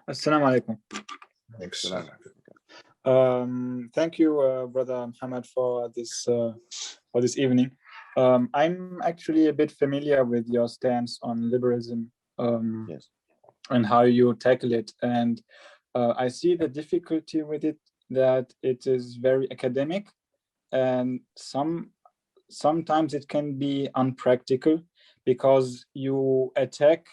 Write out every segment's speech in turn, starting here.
Assalamu alaikum. Thanks. Thank you, Brother Muhammad, for this evening. I'm actually a bit familiar with your stance on liberalism, Yes. and how you tackle it. And I see the difficulty with it, that it is very academic, and sometimes it can be unpractical, because you attack,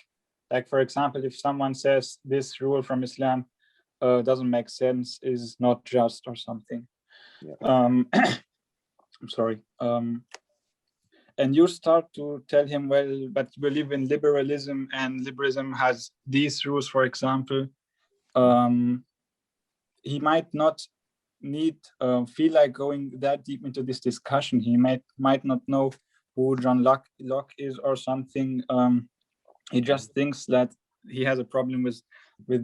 like, for example, if someone says this rule from Islam doesn't make sense, is not just, or something. Yeah. I'm sorry. And you start to tell him, well, but you believe in liberalism, and liberalism has these rules, for example. He might not feel like going that deep into this discussion. He might not know who John Locke is, or something. He just thinks that he has a problem with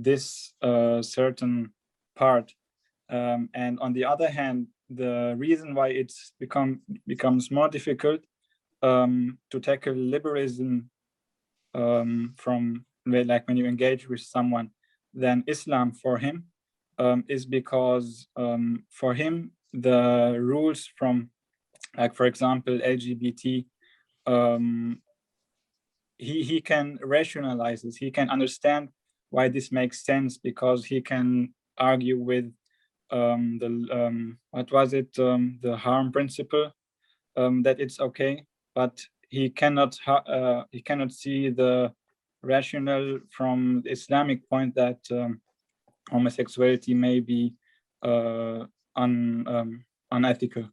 this certain part. And on the other hand, the reason why it's becomes more difficult to tackle liberalism, from like when you engage with someone, than Islam for him, is because for him the rules from, like, for example, LGBT, he can rationalize this. He can understand why this makes sense, because he can argue with what was it, the harm principle, that it's okay, but he cannot see the rationale from the Islamic point, that homosexuality may be unethical.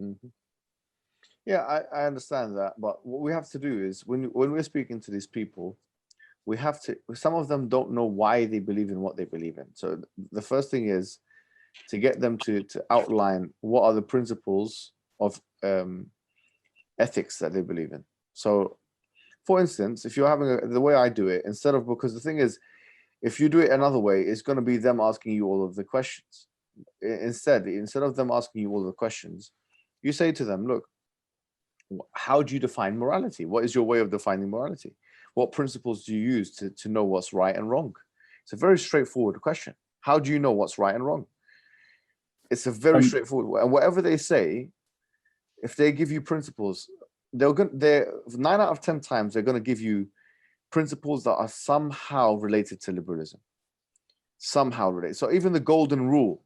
Mm-hmm. Yeah, I understand that, but what we have to do is when we're speaking to these people, we have to. Some of them don't know why they believe in what they believe in. So the first thing is to get them to outline what are the principles of ethics that they believe in. So, for instance, if you're having the way I do it, because the thing is, if you do it another way, it's going to be them asking you all of the questions. Instead of them asking you all the questions, you say to them, look, how do you define morality? What is your way of defining morality? What principles do you use to know what's right and wrong? It's a very straightforward question. How do you know what's right and wrong? It's a very straightforward. And whatever they say, if they give you principles, they're 9 out of 10 times they're going to give you principles that are somehow related to liberalism. Somehow related. So even the golden rule,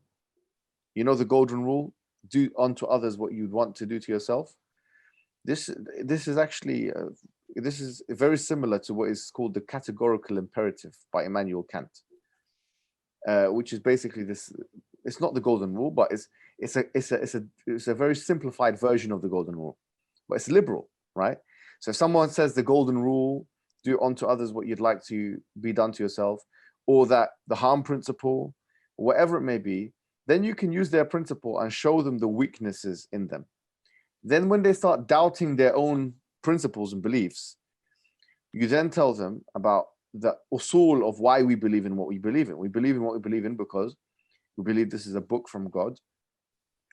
the golden rule, do unto others what you'd want to do to yourself. This is actually this is very similar to what is called the categorical imperative by Immanuel Kant, which is basically this. It's not the golden rule, but it's a very simplified version of the golden rule, but it's liberal, right? So if someone says the golden rule, do unto others what you'd like to be done to yourself, or that the harm principle, whatever it may be, then you can use their principle and show them the weaknesses in them. Then when they start doubting their own principles and beliefs, you then tell them about the usul of why we believe in what we believe in. We believe in what we believe in because we believe this is a book from God.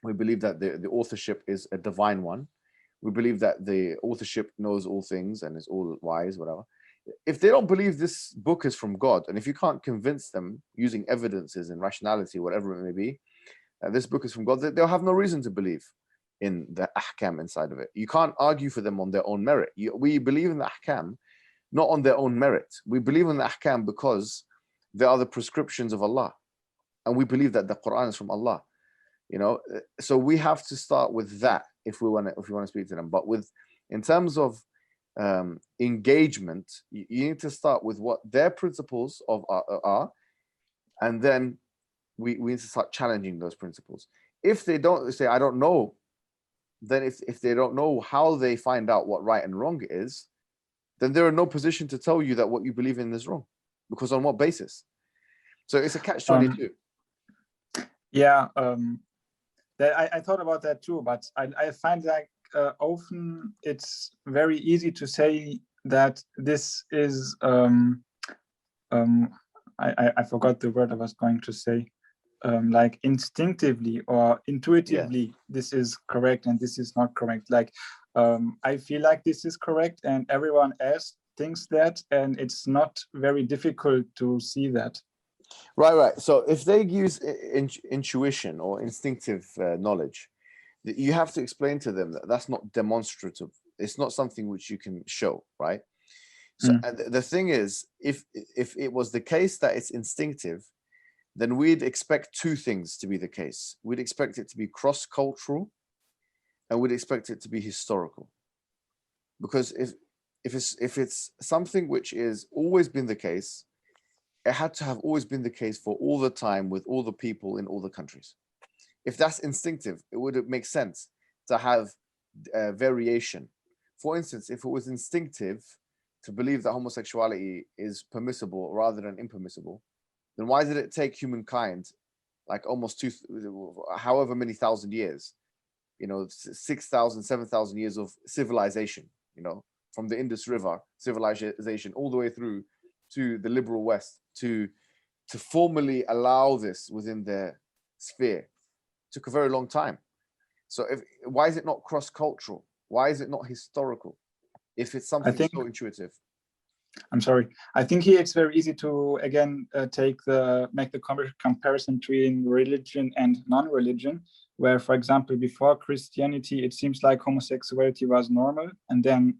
We believe that the authorship is a divine one. We believe that the authorship knows all things and is all wise, whatever. If they don't believe this book is from God, and if you can't convince them using evidences and rationality, whatever it may be, that this book is from God, they'll have no reason to believe in the ahkam inside of it. You can't argue for them on their own merit. We believe in the ahkam not on their own merit. We believe in the ahkam because they are the prescriptions of Allah, and we believe that the Quran is from Allah. So we have to start with that if we want to speak to them. But in terms of engagement, you need to start with what their principles are, and then we need to start challenging those principles. If they don't say, I don't know, then if they don't know how they find out what right and wrong is, then they're in no position to tell you that what you believe in is wrong, because on what basis? So it's a catch-22. Yeah, I thought about that too, but I find like often it's very easy to say that this is I forgot the word I was going to say, like instinctively or intuitively, this is correct and this is not correct. Like I feel like this is correct, and everyone else thinks that, and it's not very difficult to see that. Right. So if they use intuition or instinctive knowledge, you have to explain to them that that's not demonstrative. It's not something which you can show, right? So and the thing is, if it was the case that it's instinctive, then we'd expect two things to be the case. We'd expect it to be cross-cultural, and we'd expect it to be historical. Because if it's something which is always been the case, it had to have always been the case for all the time with all the people in all the countries. If that's instinctive, it would make sense to have variation. For instance, if it was instinctive to believe that homosexuality is permissible rather than impermissible, then why did it take humankind like almost however many thousand years, 6,000, 7,000 years of civilization, from the Indus River civilization all the way through to the liberal West to formally allow this within their sphere? It took a very long time. So why is it not cross-cultural? Why is it not historical if it's something so intuitive? I'm sorry. I think here it's very easy to again make the comparison between religion and non-religion, where, for example, before Christianity, it seems like homosexuality was normal, and then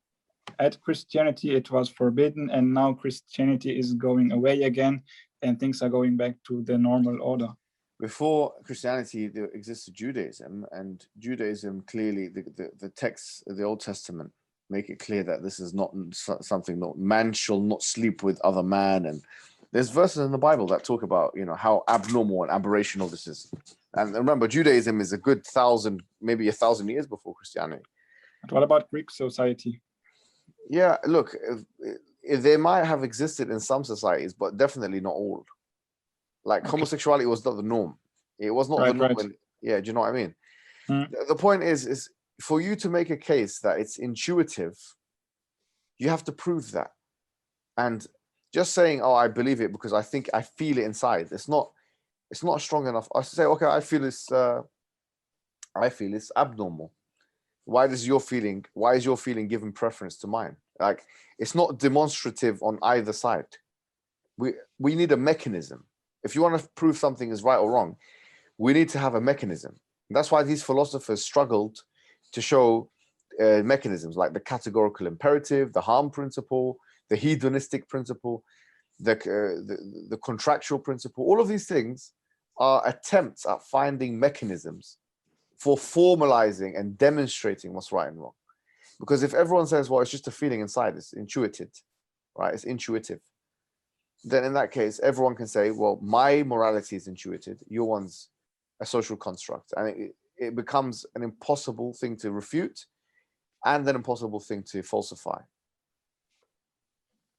at Christianity it was forbidden, and now Christianity is going away again, and things are going back to the normal order. Before Christianity, there existed Judaism, and Judaism clearly, the texts of the Old Testament make it clear that this is not something that man shall not sleep with other man. And there's verses in the Bible that talk about, how abnormal and aberrational this is. And remember, Judaism is a good 1,000, maybe 1,000 years before Christianity. But what about Greek society? Yeah, look, if they might have existed in some societies, but definitely not all. Like homosexuality was not the norm. It was not the norm. Right. Yeah, do you know what I mean? The point is for you to make a case that it's intuitive, you have to prove that. And just saying, "Oh, I believe it because I feel it inside," it's not strong enough. I say, "Okay, I feel it's abnormal." Why is your feeling given preference to mine? Like, it's not demonstrative on either side. We need a mechanism. If you want to prove something is right or wrong, we need to have a mechanism. That's why these philosophers struggled to show mechanisms like the categorical imperative, the harm principle, the hedonistic principle, the contractual principle. All of these things are attempts at finding mechanisms for formalizing and demonstrating what's right and wrong. Because if everyone says, well, it's just a feeling inside, it's intuitive, right? It's intuitive. Then in that case, everyone can say, well, my morality is intuitive, your one's a social construct. And it becomes an impossible thing to refute and an impossible thing to falsify.